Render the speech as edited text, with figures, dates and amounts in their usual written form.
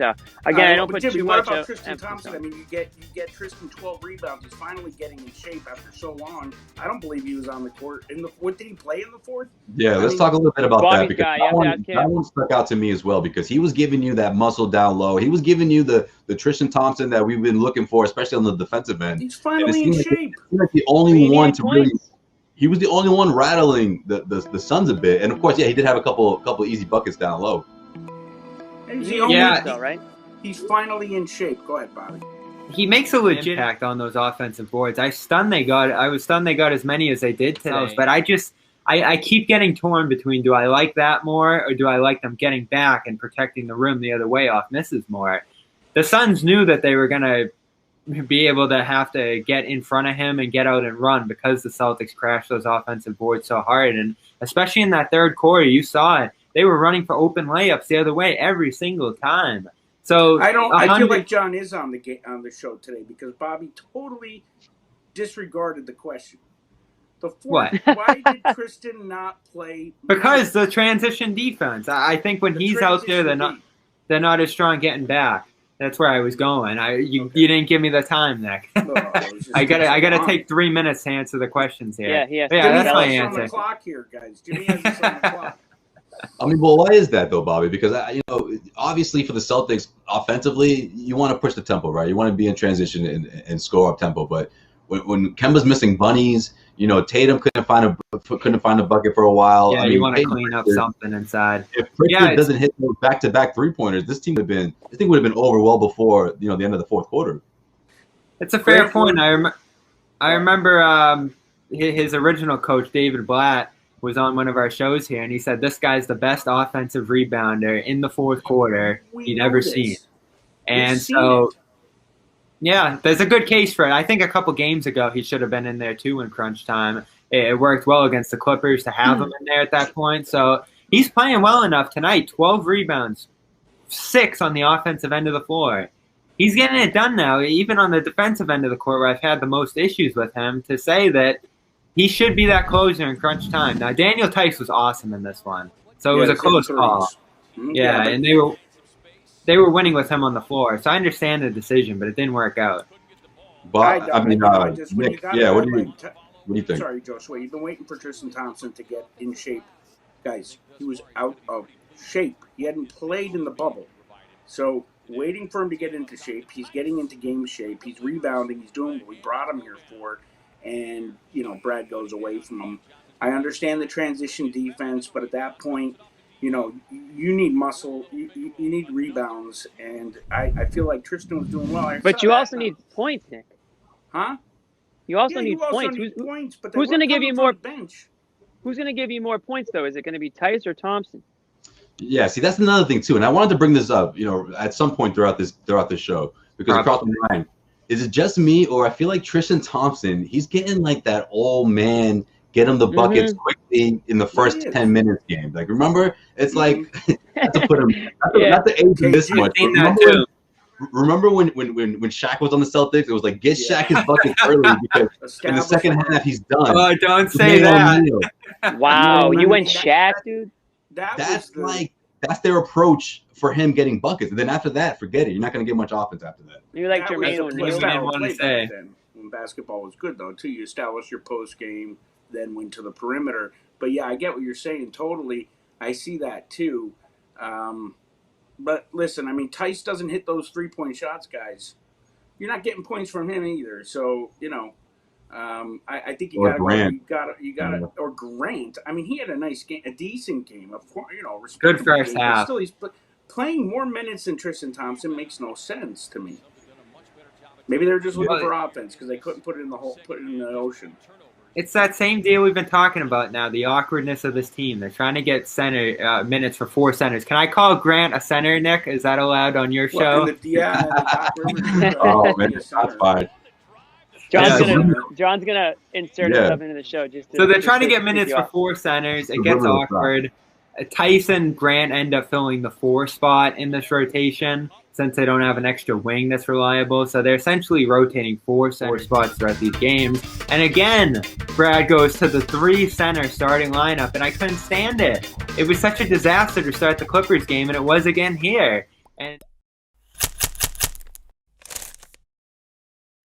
So again, I don't put Jimmy, too what much about Tristan emphasis Thompson? on I mean, you get Tristan 12 rebounds. He's finally getting in shape after so long. I don't believe he was on the court what did he play in the fourth? Yeah, let's talk a little bit about Bobby's that because guy, that one stuck out to me as well because he was giving you that muscle down low. He was giving you the Tristan Thompson that we've been looking for, especially on the defensive end. He's finally in shape. He was the only one to really. He was the only one rattling the Suns a bit, and of course, yeah, he did have a couple easy buckets down low. He's the only though, right? He's finally in shape. Go ahead, Bobby. He makes a legit impact on those offensive boards. I was stunned they got as many as they did today. But I keep getting torn between do I like that more or do I like them getting back and protecting the rim the other way off misses more. The Suns knew that they were going to be able to have to get in front of him and get out and run because the Celtics crashed those offensive boards so hard. And especially in that third quarter, you saw it. They were running for open layups the other way every single time. So I feel like John is on the show today because Bobby totally disregarded the question. Why did Tristan not play? Because the transition defense. I think when he's out there, they're not as strong getting back. That's where I was going. You didn't give me the time, Nick. No, I gotta take 3 minutes to answer the questions here. Yeah, that's my answer. On the clock here, guys. Jimmy has this on the clock. I mean, well, why is that though, Bobby? Because obviously for the Celtics offensively, you want to push the tempo, right? You want to be in transition and score up tempo. But when Kemba's missing bunnies, Tatum couldn't find a bucket for a while. Yeah, you want to clean up something inside. If Pritchard doesn't hit those back-to-back 3-pointers, this thing would have been over well before the end of the fourth quarter. It's a fair point. I remember his original coach David Blatt was on one of our shows here, and he said this guy's the best offensive rebounder in the fourth quarter he'd ever seen. And so, yeah, there's a good case for it. I think a couple games ago he should have been in there too in crunch time. It worked well against the Clippers to have him in there at that point. So he's playing well enough tonight. 12 rebounds, 6 on the offensive end of the floor. He's getting it done now, even on the defensive end of the court where I've had the most issues with him, to say that he should be that closer in crunch time. Now, Daniel Theis was awesome in this one. So it was a close call. Yeah, and they were winning with him on the floor. So I understand the decision, but it didn't work out. But Nick, what do you think? Sorry, Joshua. You've been waiting for Tristan Thompson to get in shape. Guys, he was out of shape. He hadn't played in the bubble. So waiting for him to get into shape. He's getting into game shape. He's rebounding. He's doing what we brought him here for. And, Brad goes away from him. I understand the transition defense, but at that point, you need muscle. You need rebounds. And I feel like Tristan was doing well. But you also need points, Nick. Huh? You also need points. Who's going to give you more bench? Who's going to give you more points, though? Is it going to be Theis or Thompson? Yeah, see, that's another thing, too. And I wanted to bring this up, at some point throughout this show, because across the line, is it just me, or I feel like Tristan Thompson, he's getting like that old man, get him the buckets quickly in the first 10 minutes game. Like, remember? It's like, not to put him, not to age him this much. Remember when Shaq was on the Celtics? It was like, get Shaq his buckets early because in the second half, he's done. Oh, don't say that. Wow, you went Shaq, dude? That's their approach for him getting buckets. And then after that, forget it. You're not going to get much offense after that. You like Jermaine O'Neal. didn't want to say. When basketball was good, though, until you establish your post game, then went to the perimeter. But yeah, I get what you're saying totally. I see that too. But listen, I mean, Theis doesn't hit those 3-point shots, guys. You're not getting points from him either. So I think you got to or Grant. I mean, he had a nice game, a decent game, of course. Good first half. Still, he's playing more minutes than Tristan Thompson makes no sense to me. Maybe they're just looking for offense because they couldn't put it in the ocean. It's that same deal we've been talking about now, the awkwardness of this team. They're trying to get center minutes for 4 centers. Can I call Grant a center, Nick? Is that allowed on your show? Oh, man, that's fine. John's gonna insert himself into the show. So they're trying to get minutes for 4 centers. It gets awkward. Tyson Grant end up filling the 4 spot in this rotation since they don't have an extra wing that's reliable. So they're essentially rotating 4 center spots throughout these games. And again, Brad goes to the 3 center starting lineup, and I couldn't stand it. It was such a disaster to start the Clippers game, and it was again here. And